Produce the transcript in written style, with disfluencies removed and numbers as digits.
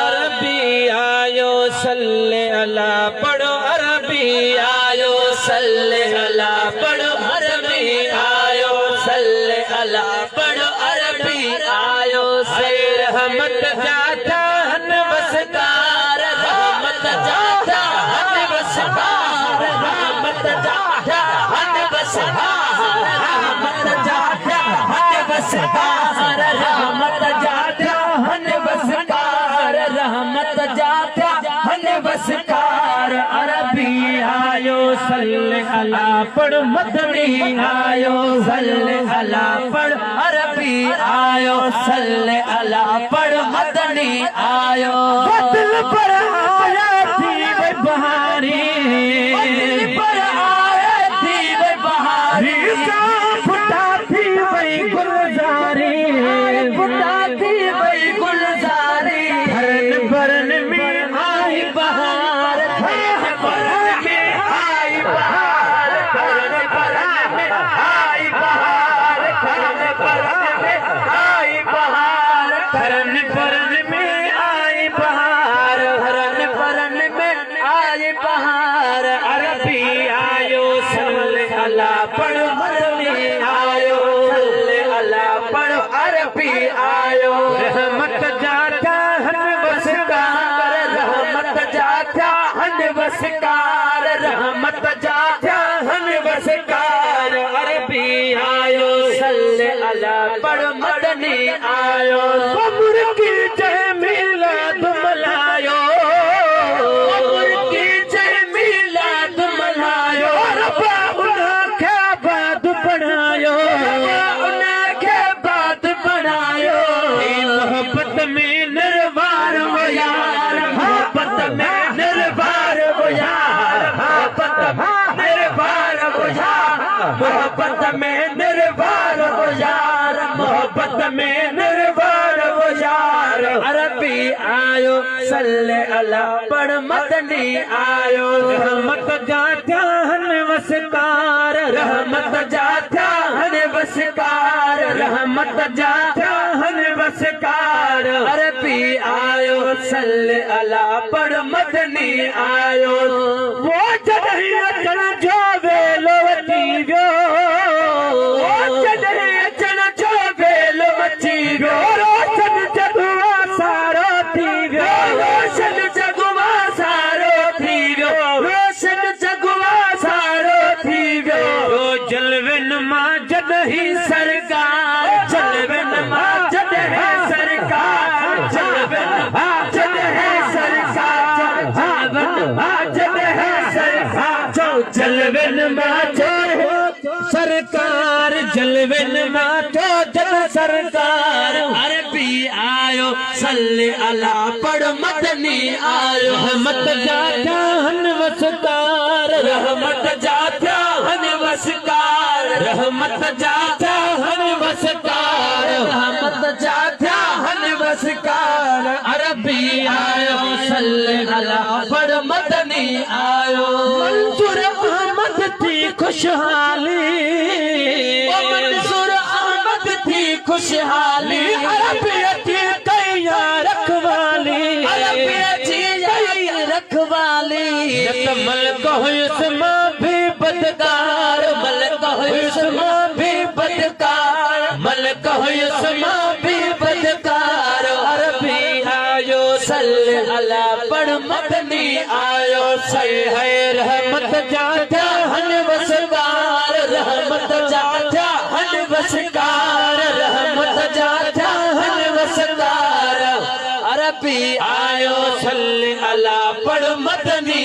अरबी आयो सल्ले अला पढ़ो अरबी आयो सल्ले अला पढ़ो अरबी आयो सल्ले अला पढ़ो अरबी आयो से रहमत जाता हन बसकार रहमत जाता हन बसकार रहमत जाता हन बसकार रहमत जाता हन बसकार रहमत जाता हन बसकार रहमत जाता हन बसकार अरबी आयो सल्ले अला पढ़ मदनी आयो सल्ले अला पढ़ अरबी आयो सल्ले अला पढ़ मदनी आयो बदल पर आया थी वे बहारी बदल पर आया थी वे बहारी फुटा थी वही गुलजारी फुटा थी वही गुलजारी भरन भरन में आई बहार भरन भरन में आई बहार भरन भरन में आई बहार भरन भरन में आई बहार भरन भरन में आई बहार भरन भरन में आई बहार अरबी आयो सल्ले अला पढ़ मदनी आयो सल्ले अला पढ़ अरबी आयो रहमत जाता हन बसकार रहमत जाता हन बसकार रहमत जाता हन बसकार अरबी आयो सल्ले अला पढ़ मदनी आयो कब्र की जय मिलाद मनायो कब्र की जय मिलाद मनायो रब्बा उनके बाद बनायो उनके बाद बनायो मोहब्बत में निर्वार हो यार मोहब्बत में निर्वार हो यार मोहब्बत में निर्वार हो यार मोहब्बत में निर्वार हो यार मोहब्बत में निर्वार हो यार अरबी आयो सल्ले अला पढ़ मदनी आयो रहमत जाता हन वसकार रहमत जाता हन वसकार रहमत जाता हन वसकार अरबी आयो सल्ले अला पढ़ मदनी आयो वो जदही अचन जो वेलो वती व्यो वो जदही अचन जो वेलो वती व्यो रोशन जगुआ सारो थी व्यो रोशन जगुआ सारो थी व्यो रोशन जगुआ सारो थी व्यो जलवन मां जदही सरकार जलवन मां जदही सरकार जलवन मां जदही सरकार जलवन मां जदही सरकार जलवन मां जो सरकार जलवन मां जो जल सरकार अरबी आयो सल्ले अला पढ़ मदनी आयो रहमत जाता हन वसकार रहमत जाता हन वसकार रहमत जाता हन वसकार रहमत जाता हन वसकार अरबी आयो सल्ले अला पढ़ मदनी आयो मंसूर अहमद थी खुशहाली मंसूर अहमद थी खुशहाली अरबिया थी कैया रखवाली अरबिया थी कैया रखवाली मलक हुस्मा भी बदकार मलक हुस्मा भी बदकार मलक हुस्मा भी बदकार अरबी आयो सल्ले अला पढ़ मदनी आयो सही है रहमत जाता हन वसकार रहमत जाता हन वसकार रहमत जाता हन वसकार अरबी आयो सल्ले अला पढ़ मदनी